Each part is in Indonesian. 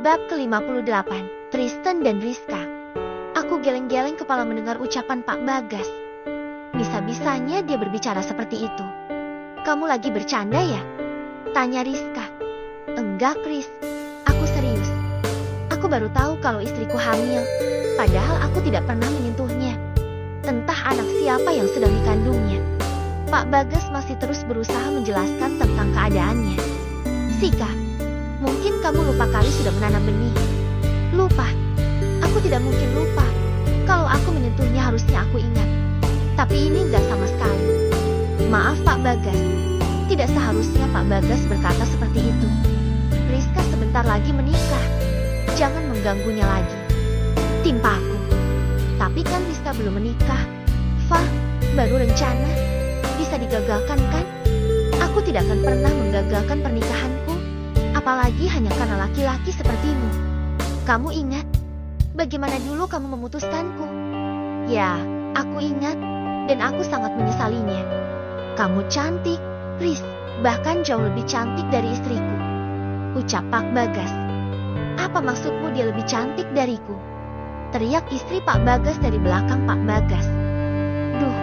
Bab ke-58, Tristan dan Rizka. Aku geleng-geleng kepala mendengar ucapan Pak Bagas. Bisa-bisanya dia berbicara seperti itu. Kamu lagi bercanda ya? Tanya Rizka. Enggak, Chris. Aku serius. Aku baru tahu kalau istriku hamil, padahal aku tidak pernah menyentuhnya. Entah anak siapa yang sedang dikandungnya. Pak Bagas masih terus berusaha menjelaskan tentang keadaannya. Sika, mungkin kamu lupa kali sudah menanam benih. Lupa? Aku tidak mungkin lupa. Kalau aku menyentuhnya harusnya aku ingat. Tapi ini enggak sama sekali. Maaf Pak Bagas. Tidak seharusnya Pak Bagas berkata seperti itu. Rizka sebentar lagi menikah. Jangan mengganggunya lagi. Timpa aku. Tapi kan Rizka belum menikah. Fah, baru rencana. Bisa digagalkan kan? Aku tidak akan pernah menggagalkan pernikahanku. Apalagi hanya karena laki-laki sepertimu. Kamu ingat? Bagaimana dulu kamu memutuskanku? Ya, aku ingat. Dan aku sangat menyesalinya. Kamu cantik, Riz. Bahkan jauh lebih cantik dari istriku. Ucap Pak Bagas. Apa maksudmu dia lebih cantik dariku? Teriak istri Pak Bagas dari belakang Pak Bagas. Duh,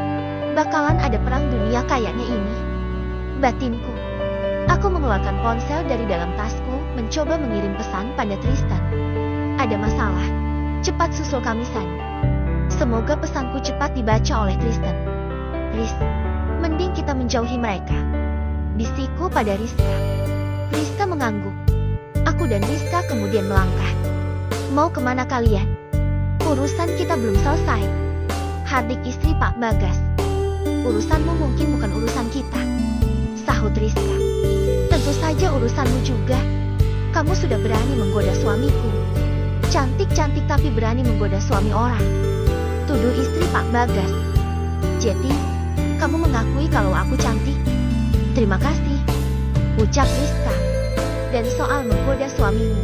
bakalan ada perang dunia kayaknya ini. Batinku. Aku mengeluarkan ponsel dari dalam tasku, mencoba mengirim pesan pada Tristan. Ada masalah. Cepat susul kami San. Semoga pesanku cepat dibaca oleh Tristan. Riz, mending kita menjauhi mereka. Bisikku pada Rizka. Rizka mengangguk. Aku dan Rizka kemudian melangkah. Mau kemana kalian? Urusan kita belum selesai. Hardik istri Pak Bagas. Urusanmu mungkin bukan urusan kita. Sahut Rizka. Tentu saja urusanmu juga. Kamu sudah berani menggoda suamiku. Cantik-cantik tapi berani menggoda suami orang. Tuduh istri Pak Bagas. Jadi, kamu mengakui kalau aku cantik? Terima kasih. Ucap Rizka. Dan soal menggoda suamimu,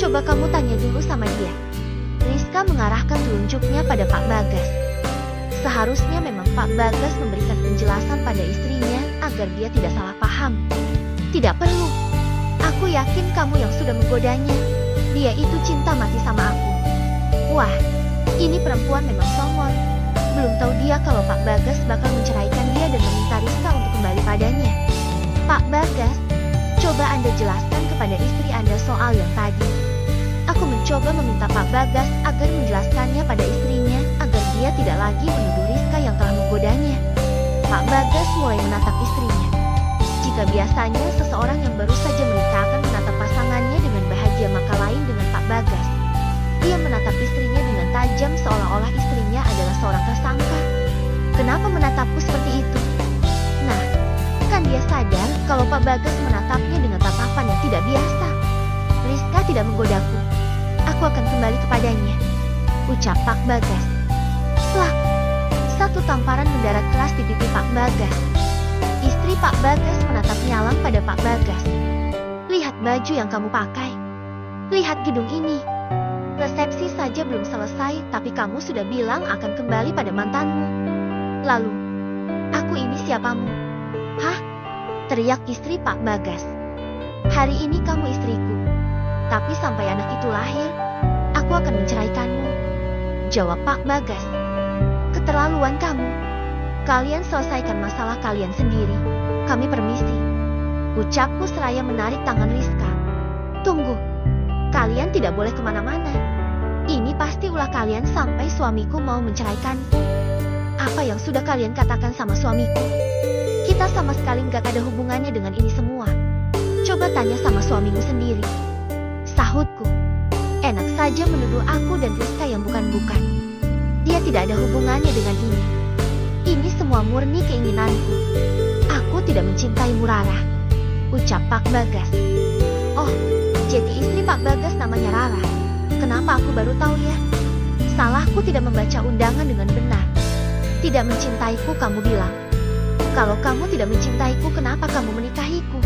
coba kamu tanya dulu sama dia. Rizka mengarahkan telunjuknya pada Pak Bagas. Seharusnya memang Pak Bagas memberikan penjelasan pada istrinya agar dia tidak salah paham. Tidak perlu. Aku yakin kamu yang sudah menggodanya. Dia itu cinta mati sama aku. Wah, ini perempuan memang songong. Belum tahu dia kalau Pak Bagas bakal menceraikan dia dan meminta Rizka untuk kembali padanya. Pak Bagas, coba Anda jelaskan kepada istri Anda soal yang tadi. Aku mencoba meminta Pak Bagas agar menjelaskannya pada istrinya agar dia tidak lagi menuduh Rizka yang telah menggodanya. Pak Bagas mulai menatap istrinya. Jika biasanya seseorang yang baru saja menikah akan menatap pasangannya dengan bahagia, maka lain dengan Pak Bagas. Dia menatap istrinya dengan tajam seolah-olah istrinya adalah seorang tersangka. Kenapa menatapku seperti itu? Nah, kan dia sadar kalau Pak Bagas menatapnya dengan tatapan yang tidak biasa. Rizka tidak menggodaku. Aku akan kembali kepadanya. Ucap Pak Bagas. Plak. Satu tamparan mendarat keras di pipi Pak Bagas. Istri Pak Bagas menatap nyalang pada Pak Bagas. Lihat baju yang kamu pakai. Lihat gedung ini. Resepsi saja belum selesai, tapi kamu sudah bilang akan kembali pada mantanmu. Lalu, aku ini siapamu? Hah? Teriak istri Pak Bagas. Hari ini kamu istriku. Tapi sampai anak itu lahir, aku akan menceraikanmu. Jawab Pak Bagas. Keterlaluan kamu. Kalian selesaikan masalah kalian sendiri. Kami permisi. Ucapku seraya menarik tangan Rizka. Tunggu. Kalian tidak boleh kemana-mana. Ini pasti ulah kalian sampai suamiku mau menceraikanku. Apa yang sudah kalian katakan sama suamiku? Kita sama sekali gak ada hubungannya dengan ini semua. Coba tanya sama suamimu sendiri. Sahutku. Enak saja menuduh aku dan Rizka yang bukan-bukan. Dia tidak ada hubungannya dengan ini. Ini semua murni keinginanku. Aku tidak mencintaimu, Rara. Ucap Pak Bagas. Oh, jadi istri Pak Bagas namanya Rara. Kenapa aku baru tahu ya? Salahku tidak membaca undangan dengan benar. Tidak mencintaiku kamu bilang. Kalau kamu tidak mencintaiku, kenapa kamu menikahiku?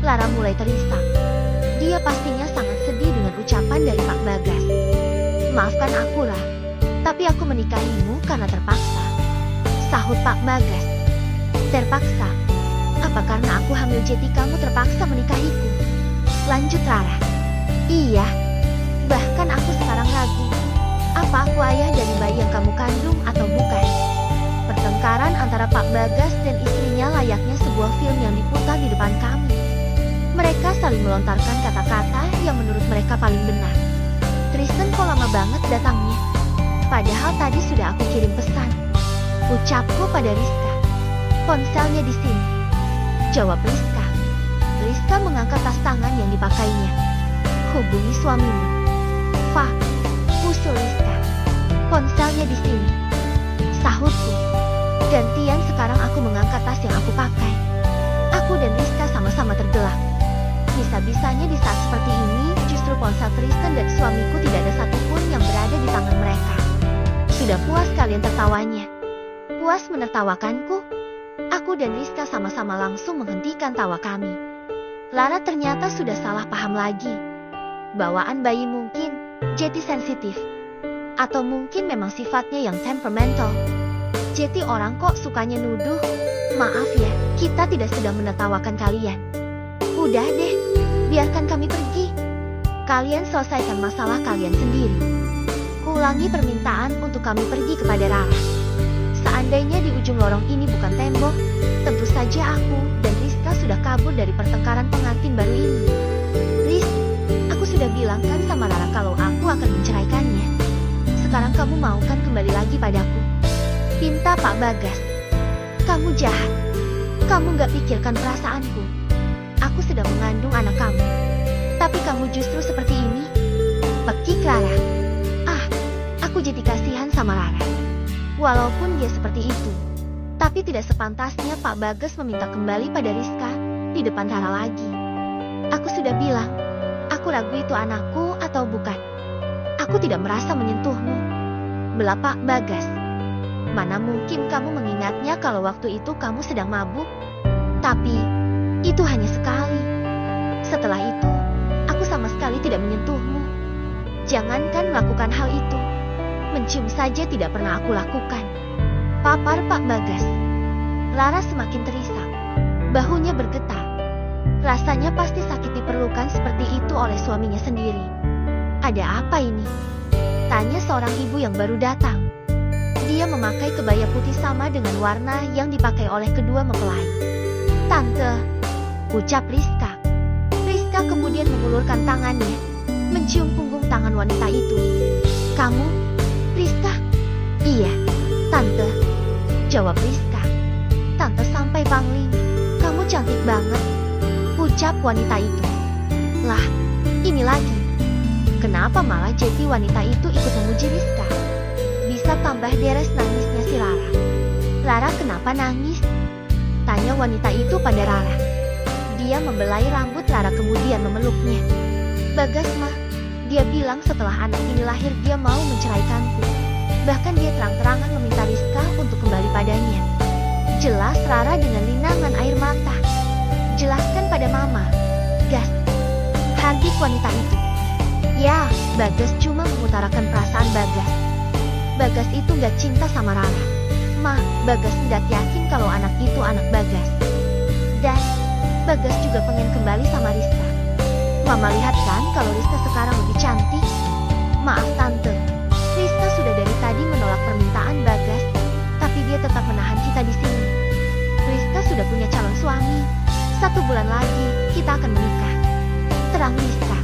Lara mulai terisak. Dia pastinya sangat sedih dengan ucapan dari Pak Bagas. Maafkan aku, Ra. Tapi aku menikahimu karena terpaksa. Sahut Pak Bagas. Terpaksa? Apa karena aku hamil jadi kamu terpaksa menikahiku? Lanjut Rara. Iya, ragu. Apa aku ayah dari bayi yang kamu kandung atau bukan? Pertengkaran antara Pak Bagas dan istrinya layaknya sebuah film yang diputar di depan kami. Mereka saling melontarkan kata-kata yang menurut mereka paling benar. Tristan kok lama banget datangnya? Padahal tadi sudah aku kirim pesan. Ucapku pada Rizka. Ponselnya di sini. Jawab Rizka. Rizka mengangkat tas tangan yang dipakainya. Hubungi suamimu. Fah, usul Rizka. Ponselnya di sini. Sahutku. Gantian sekarang aku mengangkat tas yang aku pakai. Aku dan Rizka sama-sama tergelak. Bisa-bisanya di saat seperti ini, justru ponsel Tristan dan suamiku tidak ada satupun yang berada di tangan mereka. Sudah puas kalian tertawanya? Puas menertawakanku? Aku dan Rizka sama-sama langsung menghentikan tawa kami. Lara ternyata sudah salah paham lagi. Bawaan bayi mungkin jadi sensitif. Atau mungkin memang sifatnya yang temperamental. Jadi orang kok sukanya nuduh. Maaf ya, kita tidak sedang menertawakan kalian. Udah deh, biarkan kami pergi. Kalian selesaikan masalah kalian sendiri. Kuulangi permintaan untuk kami pergi kepada Rara. Seandainya di ujung lorong ini bukan tembok, tentu saja aku dan Rizka sudah kabur dari pertengkaran pengantin baru ini. Riz, aku sudah bilang kan sama Rara kalau aku akan menceraikannya. Sekarang kamu mau kan kembali lagi padaku? Pinta Pak Bagas. Kamu jahat. Kamu gak pikirkan perasaanku. Aku sedang mengandung anak kamu. Tapi kamu justru seperti ini. Pekik Rara. Ah, aku jadi kasihan sama Rara. Walaupun dia seperti itu. Tapi tidak sepantasnya Pak Bagas meminta kembali pada Rizka di depan Rara lagi. Aku sudah bilang, aku ragu itu anakku atau bukan. Aku tidak merasa menyentuhmu. Belah Pak Bagas. Mana mungkin kamu mengingatnya kalau waktu itu kamu sedang mabuk? Tapi, itu hanya sekali. Setelah itu, aku sama sekali tidak menyentuhmu. Jangankan melakukan hal itu. Mencium saja tidak pernah aku lakukan. Papar Pak Bagas. Rara semakin terisak. Bahunya bergetar. Rasanya pasti sakit diperlukan seperti itu oleh suaminya sendiri. Ada apa ini? Tanya seorang ibu yang baru datang. Dia memakai kebaya putih sama dengan warna yang dipakai oleh kedua mempelai. Tante, ucap Rizka. Rizka kemudian mengulurkan tangannya, mencium punggung tangan wanita itu. Kamu, Rizka? Iya, Tante, jawab Rizka. Tante sampai pangling, kamu cantik banget, ucap wanita itu. Lah, ini lagi. Kenapa malah jadi wanita itu ikut memuji Rizka? Bisa tambah deres nangisnya si Rara. Rara kenapa nangis? Tanya wanita itu pada Rara. Dia membelai rambut Rara kemudian memeluknya. Bagas mah, dia bilang setelah anak ini lahir dia mau menceraikanku. Bahkan dia terang-terangan meminta Rizka untuk kembali padanya. Jelas Rara dengan linangan air mata. Jelaskan pada mama. Gas. Hardik wanita itu. Ya, Bagas cuma mengutarakan perasaan Bagas. Bagas itu gak cinta sama Rara. Ma, Bagas tidak yakin kalau anak itu anak Bagas. Dan, Bagas juga pengen kembali sama Rizka. Mama lihat kan kalau Rizka sekarang lebih cantik? Maaf Tante, Rizka sudah dari tadi menolak permintaan Bagas, tapi dia tetap menahan kita di sini. Rizka sudah punya calon suami. 1 bulan lagi, kita akan menikah. Terang Rizka.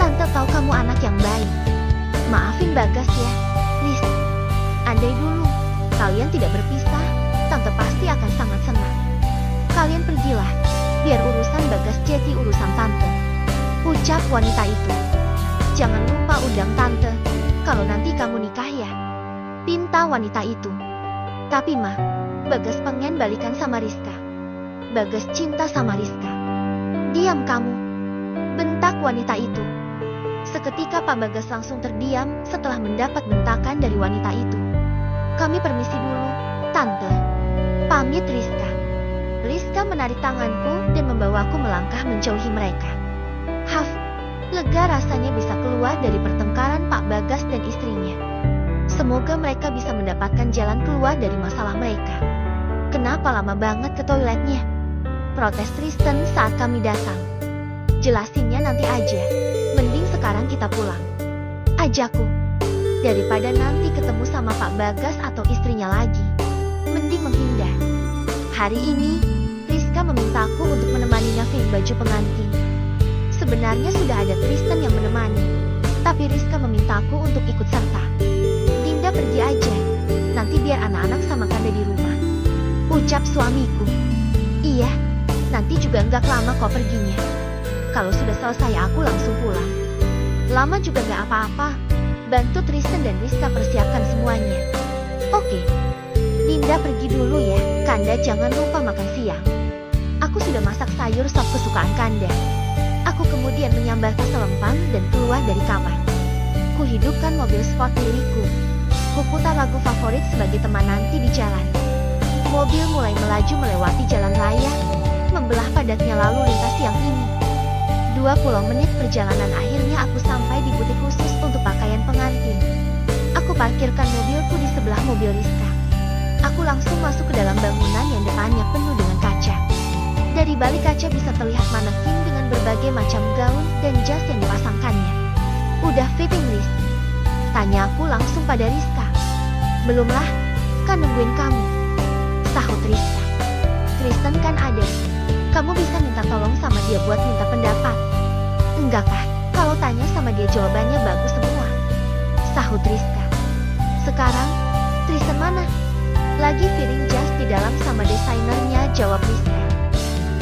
Tante tahu kamu anak yang baik. Maafin Bagas ya, Riz. Andai dulu kalian tidak berpisah, Tante pasti akan sangat senang. Kalian pergilah, biar urusan Bagas jadi urusan Tante, ucap wanita itu. Jangan lupa undang Tante, kalau nanti kamu nikah ya, pinta wanita itu. Tapi Ma, Bagas pengen balikan sama Rizka. Bagas cinta sama Rizka. Diam kamu, bentak wanita itu. Seketika Pak Bagas langsung terdiam setelah mendapat bentakan dari wanita itu. Kami permisi dulu, Tante. Pamit Rizka. Rizka menarik tanganku dan membawaku melangkah menjauhi mereka. Haf, lega rasanya bisa keluar dari pertengkaran Pak Bagas dan istrinya. Semoga mereka bisa mendapatkan jalan keluar dari masalah mereka. Kenapa lama banget ke toiletnya? Protes Tristan saat kami datang. Jelasinnya nanti aja. Mending sekarang kita pulang. Ajakku. Daripada nanti ketemu sama Pak Bagas atau istrinya lagi, mending menghindar. Hari ini, Rizka memintaku untuk menemaninya fitting baju pengantin. Sebenarnya sudah ada Tristan yang menemani, tapi Rizka memintaku untuk ikut serta. Dinda pergi aja, nanti biar anak-anak sama Kanda di rumah, ucap suamiku. Iya, nanti juga nggak lama kok perginya. Kalau sudah selesai aku langsung pulang. Lama juga nggak apa-apa. Bantu Tristan dan Rizka persiapkan semuanya. Oke. Dinda pergi dulu ya. Kanda jangan lupa makan siang. Aku sudah masak sayur sop kesukaan Kanda. Aku kemudian menyambarkan selempang dan keluar dari kamar. Kuhidupkan mobil sport milikku. Kuputar lagu favorit sebagai teman nanti di jalan. Mobil mulai melaju melewati jalan raya, membelah padatnya lalu lintas siang ini. 20 menit perjalanan akhirnya aku sampai di butik khusus untuk pakaian pengantin. Aku parkirkan mobilku di sebelah mobil Rizka. Aku langsung masuk ke dalam bangunan yang depannya penuh dengan kaca. Dari balik kaca bisa terlihat manekin dengan berbagai macam gaun dan jas yang dipasangkannya. Udah fitting, Riz? Tanya aku langsung pada Rizka. Belumlah, kan nungguin kamu, sahut Rizka. Tristan kan ada. Kamu bisa minta tolong sama dia buat minta pendapat. Enggak kah? Kalau tanya sama dia jawabannya bagus semua, sahut Rizka. Sekarang, Tristan mana? Lagi fitting jas di dalam sama desainernya, jawab Rizka.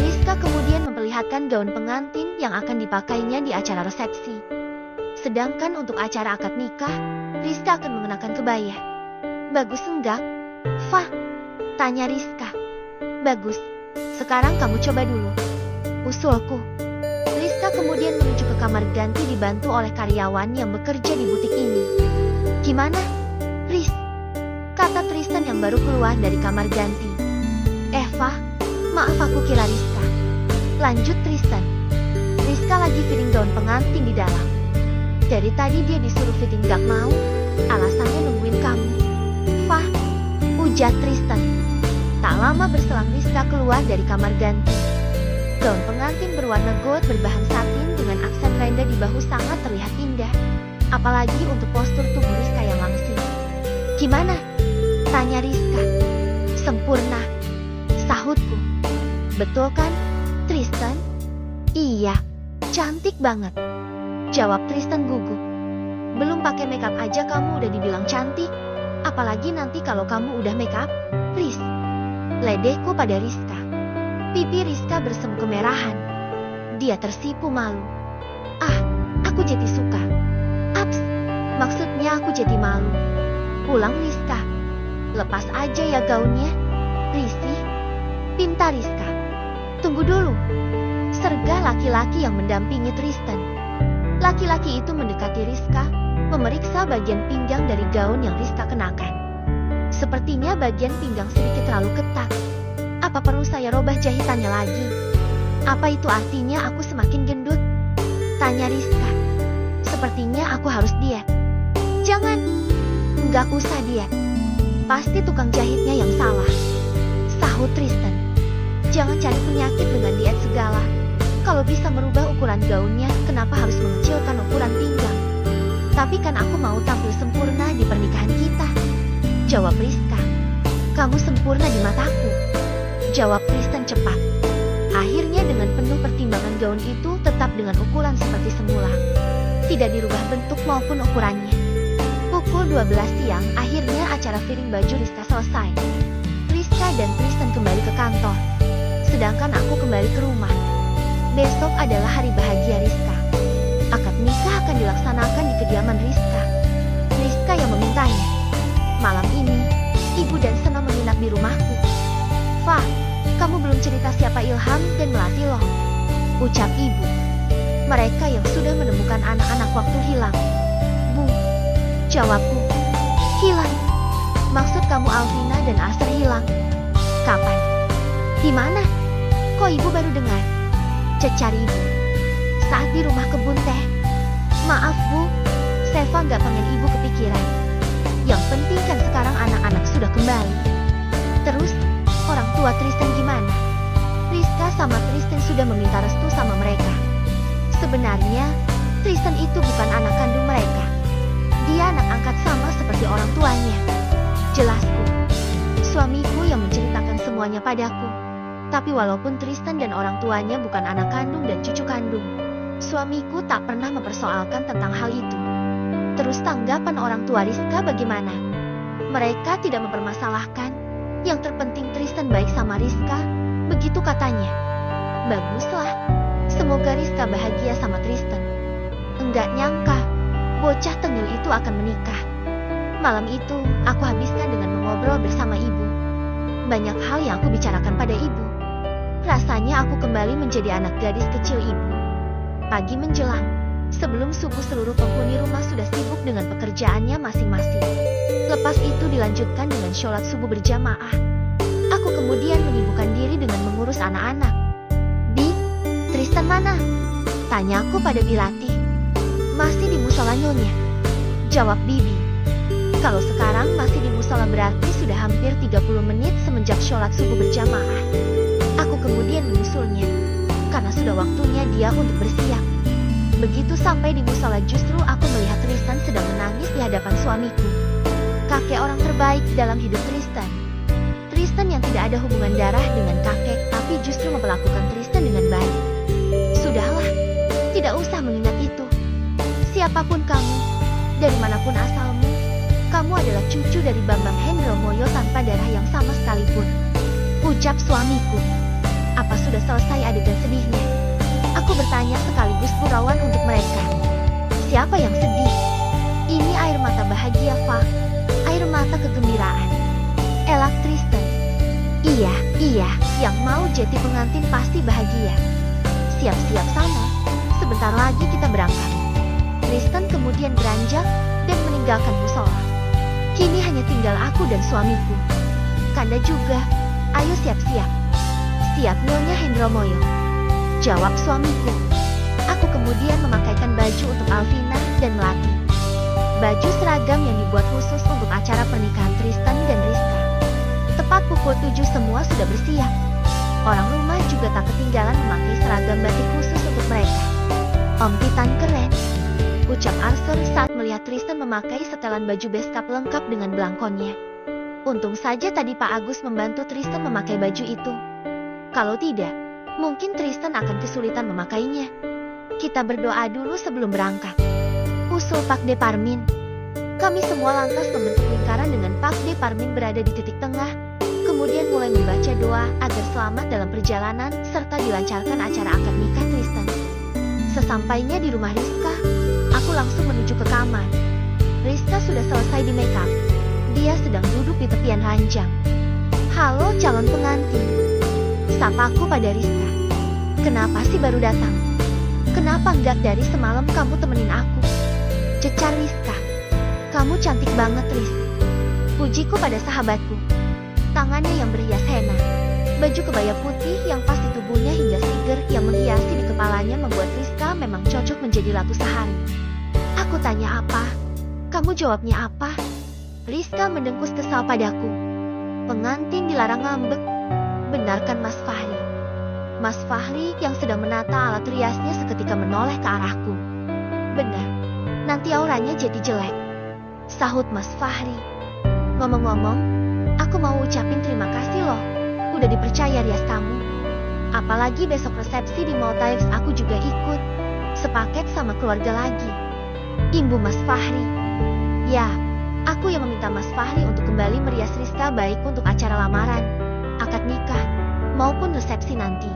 Rizka kemudian memperlihatkan gaun pengantin yang akan dipakainya di acara resepsi. Sedangkan untuk acara akad nikah, Rizka akan mengenakan kebaya. Bagus enggak, Fah? Tanya Rizka. Bagus. Sekarang kamu coba dulu, usulku. Rizka kemudian menuju ke kamar ganti dibantu oleh karyawan yang bekerja di butik ini. Gimana, Riz? Kata Tristan yang baru keluar dari kamar ganti. Fah, maaf aku kira Rizka. Lanjut Tristan. Rizka lagi fitting gaun pengantin di dalam. Dari tadi dia disuruh fitting gak mau, alasannya nungguin kamu. Fah, ujar Tristan. Tak lama berselang Rizka keluar dari kamar ganti. Gaun pengantin berwarna gold berbahan satin dengan aksen renda di bahu sangat terlihat indah. Apalagi untuk postur tubuh Rizka yang langsing. Gimana? Tanya Rizka. Sempurna, sahutku. Betul kan, Tristan? Iya, cantik banget, jawab Tristan gugup. Belum pakai makeup aja kamu udah dibilang cantik. Apalagi nanti kalau kamu udah makeup, Riz. Ledehku pada Rizka. Pipi Rizka bersemu kemerahan. Dia tersipu malu. Ah, aku jadi suka. Aps, maksudnya aku jadi malu. Pulang Rizka. Lepas aja ya gaunnya. Risih. Pintar Rizka. Tunggu dulu. Sergah laki-laki yang mendampingi Tristan. Laki-laki itu mendekati Rizka, memeriksa bagian pinggang dari gaun yang Rizka kenakan. Sepertinya bagian pinggang sedikit terlalu ketat. Apa perlu saya robah jahitannya lagi? Apa itu artinya aku semakin gendut? Tanya Rizka. Sepertinya aku harus diet. Jangan. Nggak usah diet. Pasti tukang jahitnya yang salah, sahut Tristan. Jangan cari penyakit dengan diet segala. Kalau bisa merubah ukuran gaunnya, kenapa harus mengecilkan ukuran pinggang? Tapi kan aku mau tampil sempurna di pernikahan kita, jawab Rizka. Kamu sempurna di mataku, jawab Tristan cepat. Akhirnya dengan penuh pertimbangan gaun itu tetap dengan ukuran seperti semula. Tidak dirubah bentuk maupun ukurannya. Pukul 12 siang akhirnya acara fitting baju Rizka selesai. Rizka dan Tristan kembali ke kantor. Sedangkan aku kembali ke rumah. Besok adalah hari bahagia Rizka. Akad nikah akan dilaksanakan di kediaman Rizka. Rizka yang memintanya. Malam ini, Ibu dan Sena menginap di rumahku. Fah, kamu belum cerita siapa Ilham dan Melati loh, ucap Ibu. Mereka yang sudah menemukan anak-anak waktu hilang. Bu, jawabku. Hilang? Maksud kamu Alvina dan Aster hilang? Kapan? Di mana? Kok Ibu baru dengar? Cecar Ibu. Saat di rumah kebun teh. Maaf Bu, Seva gak pengen Ibu kepikiran. Yang penting kan sekarang anak-anak sudah kembali. Terus, orang tua Tristan gimana? Rizka sama Tristan sudah meminta restu sama mereka. Sebenarnya, Tristan itu bukan anak kandung mereka. Dia anak angkat sama Jelasku. Suamiku yang menceritakan semuanya padaku. Tapi walaupun Tristan dan orang tuanya bukan anak kandung dan cucu kandung, suamiku tak pernah mempersoalkan tentang hal itu. Terus tanggapan orang tua Rizka bagaimana? Mereka tidak mempermasalahkan. Yang terpenting Tristan baik sama Rizka, begitu katanya. Baguslah. Semoga Rizka bahagia sama Tristan. Enggak nyangka, bocah tengil itu akan menikah. Malam itu, aku habiskan dengan mengobrol bersama ibu. Banyak hal yang aku bicarakan pada ibu. Rasanya aku kembali menjadi anak gadis kecil ibu. Pagi menjelang, sebelum subuh seluruh penghuni rumah sudah sibuk dengan pekerjaannya masing-masing. Lepas itu dilanjutkan dengan sholat subuh berjamaah. Aku kemudian menyibukkan diri dengan mengurus anak-anak. Bi, Tristan mana? Tanyaku pada Bilati. Masih di musola nyonya, jawab Bibi. Kalau sekarang masih di musola berarti sudah hampir 30 menit semenjak sholat subuh berjamaah. Aku kemudian menyusulnya, karena sudah waktunya dia untuk bersiap. Begitu sampai di musola justru aku melihat Tristan sedang menangis di hadapan suamiku. Kakek orang terbaik dalam hidup Tristan. Tristan yang tidak ada hubungan darah dengan kakek, tapi justru memperlakukan Tristan dengan baik. Sudahlah, tidak usah mengingat itu. Siapapun kamu, dari manapun asalmu, kamu adalah cucu dari Bambang Hendromoyo tanpa darah yang sama sekalipun. Ucap suamiku. Apa sudah selesai adegan sedihnya? Aku bertanya sekaligus gurauan untuk mereka. Siapa yang sedih? Ini air mata bahagia, Fa. Air mata kegembiraan. Elak Tristan. Iya, yang mau jadi pengantin pasti bahagia. Siap-siap sana. Sebentar lagi kita berangkat. Tristan kemudian beranjak dan meninggalkan musola. Kini hanya tinggal aku dan suamiku. Kanda juga. Ayo siap-siap. Siap Nyonya Hendromoyo, jawab suamiku. Aku kemudian memakaikan baju untuk Alvina dan Melati. Baju seragam yang dibuat khusus untuk acara pernikahan Tristan dan Rizka. Tepat pukul 7 semua sudah bersiap. Orang rumah juga tak ketinggalan memakai seragam batik khusus untuk mereka. Om Titan keren, ucap Arthur saat melihat Tristan memakai setelan baju beskap lengkap dengan belangkonnya. Untung saja tadi Pak Agus membantu Tristan memakai baju itu. Kalau tidak, mungkin Tristan akan kesulitan memakainya. Kita berdoa dulu sebelum berangkat, usul Pak De Parmin. Kami semua lantas membentuk lingkaran dengan Pak De Parmin berada di titik tengah, kemudian mulai membaca doa agar selamat dalam perjalanan serta dilancarkan acara akad nikah Tristan. Sesampainya di rumah Rizka, aku langsung menuju ke kamar. Rizka sudah selesai di make up. Dia sedang duduk di tepian ranjang. Halo calon pengantin, sapaku pada Rizka. Kenapa sih baru datang? Kenapa enggak dari semalam kamu temenin aku? Cecar Rizka. Kamu cantik banget, Riz. Pujiku pada sahabatku. Tangannya yang berhias henna, baju kebaya putih yang pas di tubuhnya hingga siger yang menghiasi di kepalanya membuat Rizka memang cocok menjadi ratu sehari. Aku tanya apa? Kamu jawabnya apa? Rizka mendengkus kesal padaku. Pengantin dilarang ngambek. Benarkan Mas Fahri? Mas Fahri yang sedang menata alat riasnya seketika menoleh ke arahku. Benar, nanti auranya jadi jelek, sahut Mas Fahri. Ngomong-ngomong, aku mau ucapin terima kasih loh, udah dipercaya rias kamu. Apalagi besok resepsi di Maldives aku juga ikut, sepaket sama keluarga lagi. Imbu Mas Fahri. Ya, aku yang meminta Mas Fahri untuk kembali merias Rizka baik untuk acara lamaran, akad nikah, maupun resepsi nanti.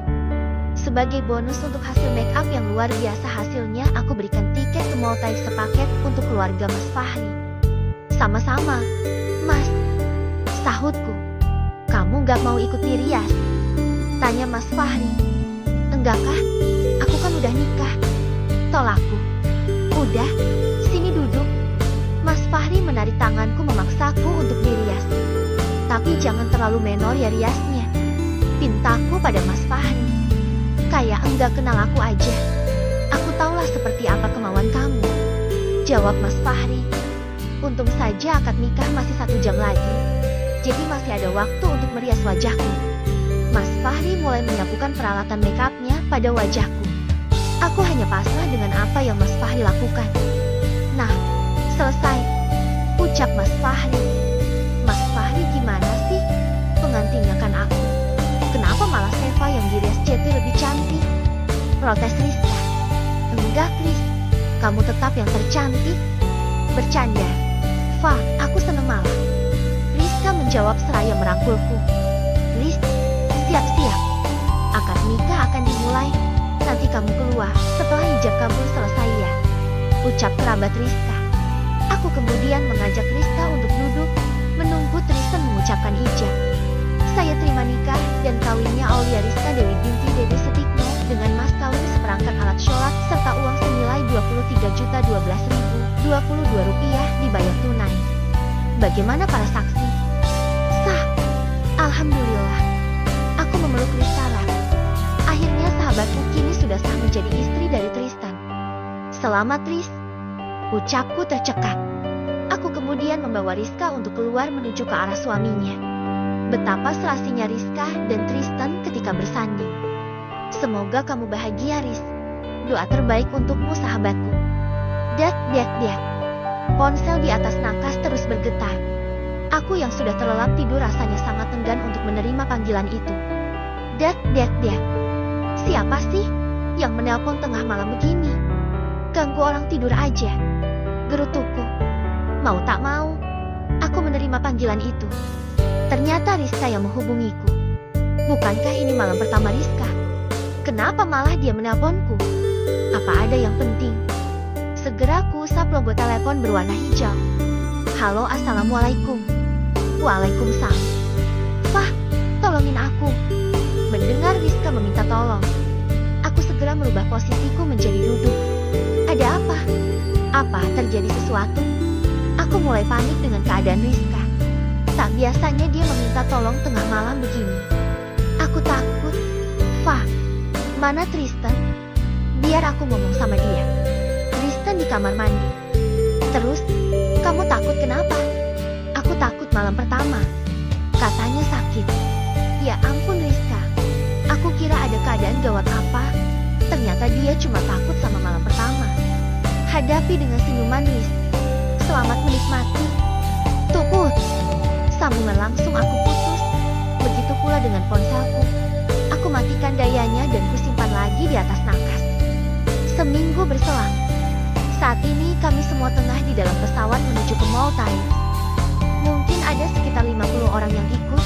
Sebagai bonus untuk hasil make up yang luar biasa hasilnya, aku berikan tiket ke Maldives sepaket untuk keluarga Mas Fahri. Sama-sama, Mas, sahutku. Kamu gak mau ikut dirias? Tanya Mas Fahri. Enggak kah? Aku kan udah nikah. Tolakku. Udah, sini duduk. Mas Fahri menarik tanganku memaksaku untuk dirias. Tapi jangan terlalu menor ya riasnya, pintaku pada Mas Fahri. Kayak enggak kenal aku aja. Aku tahulah seperti apa kemauan kamu, jawab Mas Fahri. Untung saja akad nikah masih 1 jam lagi, jadi masih ada waktu untuk merias wajahku. Mas Fahri mulai menyapukan peralatan make upnya pada wajahku. Aku hanya pasrah dengan apa yang Mas Fahri lakukan. Nah, selesai, ucap Mas Fahri. Mas protes Rizka. Enggak, Chris. Kamu tetap yang tercantik. Bercanda. Fa, aku seneng malah. Rizka menjawab seraya merangkulku. Riz, siap-siap. Akad nikah akan dimulai. Nanti kamu keluar setelah hijab kamu selesai ya. Ucap kerabat Rizka. Aku kemudian mengajak Rizka untuk duduk, menunggu Tristan mengucapkan ijab. Saya terima nikah dan kawinnya Aulia Rizka Dewi binti Dede Sutikno dengan mas kawin seperangkat alat sholat serta uang senilai Rp23.012.022 dibayar tunai. Bagaimana para saksi? Sah. Alhamdulillah. Aku memeluk Rizka erat. Akhirnya sahabatku kini sudah sah menjadi istri dari Tristan. Selamat, Tris. Ucapku tercekat. Aku kemudian membawa Rizka untuk keluar menuju ke arah suaminya. Betapa serasinya Rizka dan Tristan ketika bersanding. Semoga kamu bahagia, Riz. Doa terbaik untukmu, sahabatku. Dat. Ponsel di atas nakas terus bergetar. Aku yang sudah terlelap tidur rasanya sangat enggan untuk menerima panggilan itu. Dat. Siapa sih yang menelpon tengah malam begini? Ganggu orang tidur aja. Gerutuku. Mau tak mau, aku menerima panggilan itu. Ternyata Rizka yang menghubungiku. Bukankah ini malam pertama Rizka? Kenapa malah dia menelponku? Apa ada yang penting? Segera kuusap logo telepon berwarna hijau. Halo, assalamualaikum. Waalaikumsalam. Fah, tolongin aku. Mendengar Rizka meminta tolong, aku segera merubah posisiku menjadi duduk. Ada apa? Apa terjadi sesuatu? Aku mulai panik dengan keadaan Rizka. Tak biasanya dia meminta tolong tengah malam begini. Aku takut. Fah, mana Tristan? Biar aku ngomong sama dia. Tristan di kamar mandi. Terus, kamu takut kenapa? Aku takut malam pertama. Katanya sakit. Ya ampun, Rizka. Aku kira ada keadaan gawat apa. Ternyata dia cuma takut sama malam pertama. Hadapi dengan senyuman, Riz. Selamat menikmati. Tunggu. Sambungan langsung aku putus. Begitu pula dengan ponselku. Aku matikan dayanya dan kusimpan lagi di atas nakas. Seminggu berselang. Saat ini kami semua tengah di dalam pesawat menuju ke Maldives. Mungkin ada sekitar 50 orang yang ikut.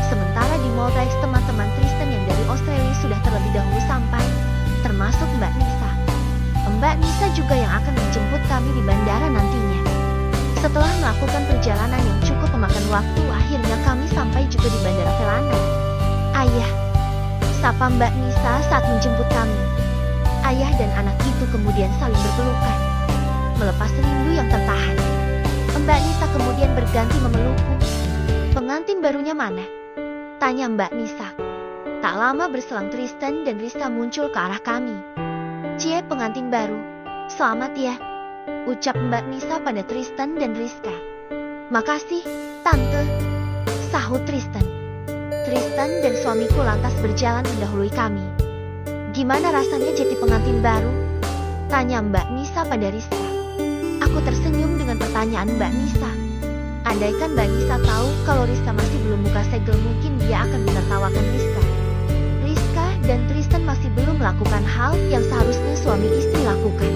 Sementara di Maldives teman-teman Tristan yang dari Australia sudah terlebih dahulu sampai. Termasuk Mbak Nisa. Mbak Nisa juga yang akan menjemput kami di bandara nantinya. Setelah melakukan perjalanan yang cukup memakan waktu, akhirnya kami sampai juga di Bandara Velana. Ayah, sapa Mbak Nisa saat menjemput kami. Ayah dan anak itu kemudian saling berpelukan, melepas rindu yang tertahan. Mbak Nisa kemudian berganti memelukku. Pengantin barunya mana? Tanya Mbak Nisa. Tak lama berselang Tristan dan Rizka muncul ke arah kami. Cie, pengantin baru. Selamat ya. Ucap Mbak Nisa pada Tristan dan Rizka. Makasih, Tante. Sahut Tristan. Tristan dan suamiku lantas berjalan mendahului kami. Gimana rasanya jadi pengantin baru? Tanya Mbak Nisa pada Rizka. Aku tersenyum dengan pertanyaan Mbak Nisa. Andaikan Mbak Nisa tahu kalau Rizka masih belum buka segel, mungkin dia akan menertawakan Rizka. Rizka dan Tristan masih belum melakukan hal yang seharusnya suami istri lakukan.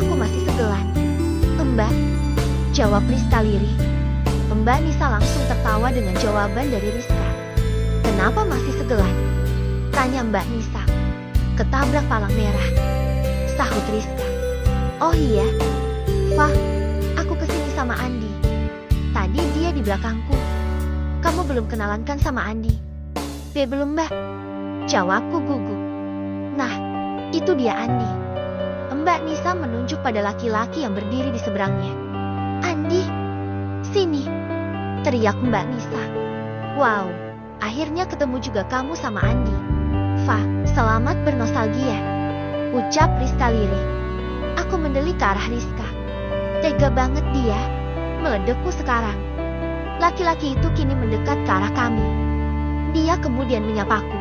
Aku masih segelan. Mbak, jawab Rizka lirih. Mbak Nisa langsung tertawa dengan jawaban dari Rizka. Kenapa masih segelan? Tanya Mbak Nisa. Ketabrak palang merah. Sahut Rizka. Oh iya, Fah, aku kesini sama Andi. Tadi dia di belakangku. Kamu belum kenalan kan sama Andi? Belum, Mbak. Jawabku gugup. Nah, itu dia Andi. Mbak Nisa menunjuk pada laki-laki yang berdiri di seberangnya. Andi, sini, teriak Mbak Nisa. Wow, akhirnya ketemu juga kamu sama Andi. Fah, selamat bernostalgia, ucap Rizka lirih. Aku mendelik ke arah Rizka. Tega banget dia, meledekku sekarang. Laki-laki itu kini mendekat ke arah kami. Dia kemudian menyapaku.